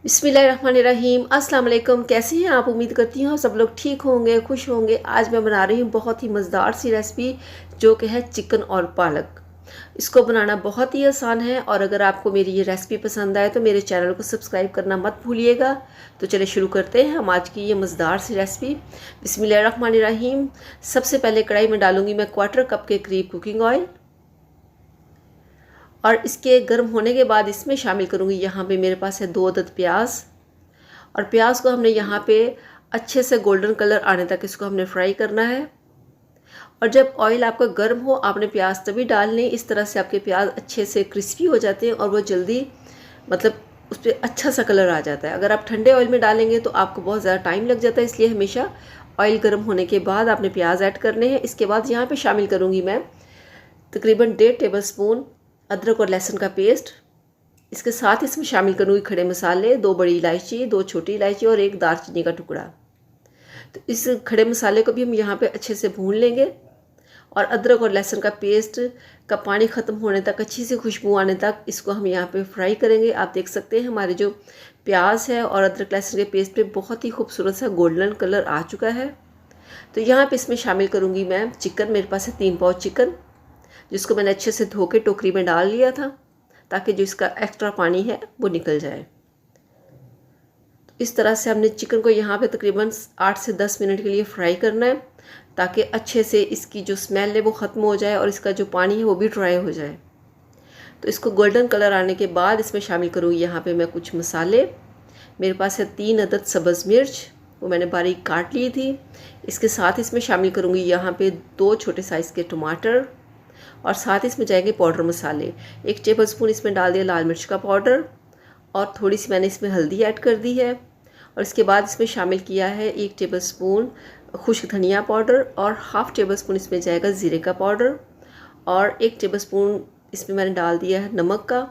बिस्मिल्लाहिर्रहमानिर्रहीम। अस्सलाम वालेकुम। कैसे हैं आप? उम्मीद करती हूँ सब लोग ठीक होंगे, खुश होंगे। आज मैं बना रही हूँ बहुत ही मज़ेदार सी रेसिपी जो कि है चिकन और पालक। इसको बनाना बहुत ही आसान है और अगर आपको मेरी ये रेसिपी पसंद आए तो मेरे चैनल को सब्सक्राइब करना मत भूलिएगा। तो चलिए शुरू करते हैं हम आज की ये मज़ेदार सी रेसिपी। बिस्मिल्लाहिर्रहमानिर्रहीम। सबसे पहले कढ़ाई में डालूँगी मैं 1/4 कप के करीब कुकिंग ऑयल और इसके गर्म होने के बाद इसमें शामिल करूँगी यहाँ पे मेरे पास है 2 अदद प्याज। और प्याज को हमने यहाँ पे अच्छे से गोल्डन कलर आने तक इसको हमने फ्राई करना है। और जब ऑयल आपका गर्म हो आपने प्याज तभी डालने, इस तरह से आपके प्याज अच्छे से क्रिस्पी हो जाते हैं और वो जल्दी मतलब उस पर अच्छा सा कलर आ जाता है। अगर आप ठंडे ऑयल में डालेंगे तो आपको बहुत ज़्यादा टाइम लग जाता है, इसलिए हमेशा ऑयल गर्म होने के बाद आपने प्याज ऐड करने हैं। इसके बाद यहाँ पे शामिल करूँगी मैं तकरीबन 1.5 टेबल स्पून अदरक और लहसुन का पेस्ट। इसके साथ इसमें शामिल करूँगी खड़े मसाले, 2 बड़ी इलायची, 2 छोटी इलायची और 1 दालचीनी का टुकड़ा। तो इस खड़े मसाले को भी हम यहाँ पे अच्छे से भून लेंगे और अदरक और लहसुन का पेस्ट का पानी ख़त्म होने तक, अच्छी सी खुशबू आने तक इसको हम यहाँ पे फ्राई करेंगे। आप देख सकते हैं हमारे जो प्याज है और अदरक लहसुन के पेस्ट पे बहुत ही खूबसूरत सा गोल्डन कलर आ चुका है। तो यहाँ पे इसमें शामिल करूँगी मैं चिकन। मेरे पास है 3 पाव चिकन, जिसको मैंने अच्छे से धो के टोकरी में डाल लिया था ताकि जो इसका एक्स्ट्रा पानी है वो निकल जाए। तो इस तरह से हमने चिकन को यहाँ पे तकरीबन 8 से 10 मिनट के लिए फ्राई करना है ताकि अच्छे से इसकी जो स्मेल है वो ख़त्म हो जाए और इसका जो पानी है वो भी ड्राई हो जाए। तो इसको गोल्डन कलर आने के बाद इसमें शामिल करूँगी यहाँ पे मैं कुछ मसाले। मेरे पास है 3 अदद सब्ज़ मिर्च, वो मैंने बारीक काट ली थी। इसके साथ इसमें शामिल करूँगी यहाँ पे 2 छोटे साइज़ के टमाटर और साथ इसमें जाएंगे पाउडर मसाले। 1 टेबल स्पून इसमें डाल दिया लाल मिर्च का पाउडर और थोड़ी सी मैंने इसमें हल्दी ऐड कर दी है। और इसके बाद इसमें शामिल किया है 1 टेबल स्पून खुश्क धनिया पाउडर और हाफ़ टेबल स्पून इसमें जाएगा ज़ीरे का पाउडर और 1 टेबल स्पून इसमें मैंने डाल दिया है नमक का।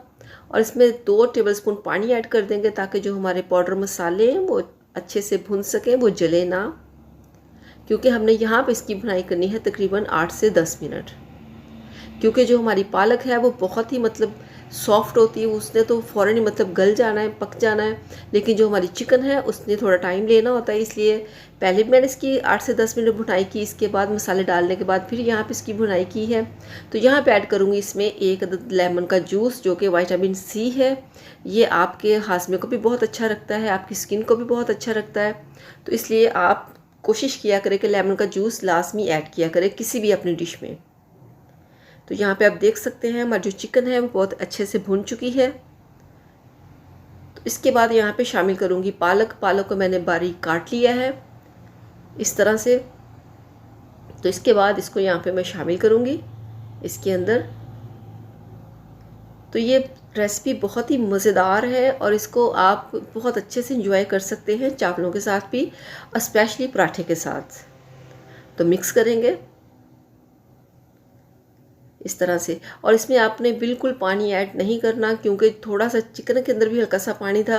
और इसमें 2 टेबल स्पून पानी ऐड कर देंगे ताकि जो हमारे पाउडर मसाले हैं वो अच्छे से भुन सकें, वो जले ना, क्योंकि हमने यहाँ पर इसकी भुनाई करनी है तकरीबन 8 से 10 मिनट। क्योंकि जो हमारी पालक है वो बहुत ही सॉफ्ट होती है, उसने तो फ़ौरन ही गल जाना है, पक जाना है। लेकिन जो हमारी चिकन है उसने थोड़ा टाइम लेना होता है, इसलिए पहले मैंने इसकी 8 से 10 मिनट भुनाई की। इसके बाद मसाले डालने के बाद फिर यहाँ पे इसकी भुनाई की है। तो यहाँ पे ऐड करूँगी इसमें 1 अदद लेमन का जूस जो कि विटामिन सी है। ये आपके हाजमे को भी बहुत अच्छा रखता है, आपकी स्किन को भी बहुत अच्छा रखता है। तो इसलिए आप कोशिश किया करें कि लेमन का जूस लाजमी ऐड किया करें किसी भी अपनी डिश में। तो यहाँ पे आप देख सकते हैं हमारी जो चिकन है वो बहुत अच्छे से भुन चुकी है। तो इसके बाद यहाँ पे शामिल करूँगी पालक। पालक को मैंने बारीक काट लिया है इस तरह से। तो इसके बाद इसको यहाँ पे मैं शामिल करूँगी इसके अंदर। तो ये रेसिपी बहुत ही मज़ेदार है और इसको आप बहुत अच्छे से इंजॉय कर सकते हैं चावलों के साथ भी, स्पेशली पराठे के साथ। तो मिक्स करेंगे इस तरह से। और इसमें आपने बिल्कुल पानी ऐड नहीं करना क्योंकि थोड़ा सा चिकन के अंदर भी हल्का सा पानी था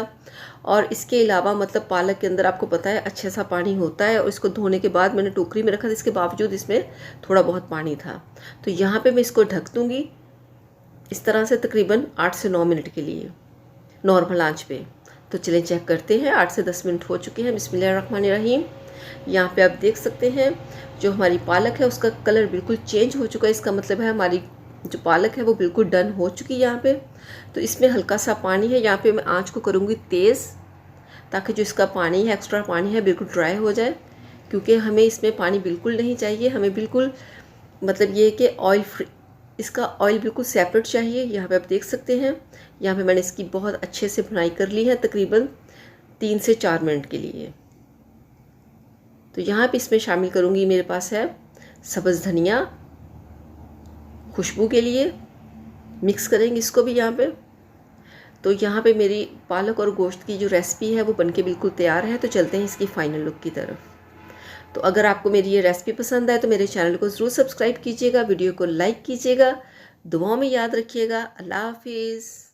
और इसके अलावा पालक के अंदर आपको पता है अच्छा सा पानी होता है। और इसको धोने के बाद मैंने टोकरी में रखा था, इसके बावजूद इसमें थोड़ा बहुत पानी था। तो यहाँ पे मैं इसको ढक दूँगी इस तरह से तकरीबन 8 से 9 मिनट के लिए नॉर्मल आंच पे। तो चलें चेक करते हैं, 8 से 10 मिनट हो चुके हैं। बिस्मिल्लाहिर्रहमानिर्रहीम। यहाँ पे आप देख सकते हैं जो हमारी पालक है उसका कलर बिल्कुल चेंज हो चुका है। इसका मतलब है हमारी जो पालक है वो बिल्कुल डन हो चुकी है यहाँ पे। तो इसमें हल्का सा पानी है, यहाँ पे मैं आंच को करूँगी तेज़ ताकि जो इसका पानी है, एक्स्ट्रा पानी है, बिल्कुल ड्राई हो जाए। क्योंकि हमें इसमें पानी बिल्कुल नहीं चाहिए, हमें बिल्कुल ये कि ऑयल फ्री, इसका ऑयल बिल्कुल सेपरेट चाहिए। यहाँ पे आप देख सकते हैं यहाँ पे मैंने इसकी बहुत अच्छे से भुनाई कर ली है तकरीबन 3 से 4 मिनट के लिए। तो यहाँ पे इसमें शामिल करूँगी, मेरे पास है सब्ज़ धनिया खुशबू के लिए। मिक्स करेंगे इसको भी यहाँ पे। तो यहाँ पे मेरी पालक और गोश्त की जो रेसिपी है वो बनके बिल्कुल तैयार है। तो चलते हैं इसकी फ़ाइनल लुक की तरफ। तो अगर आपको मेरी ये रेसिपी पसंद आए तो मेरे चैनल को ज़रूर सब्सक्राइब कीजिएगा, वीडियो को लाइक कीजिएगा, दुआओं में याद रखिएगा। अल्लाह हाफिज़।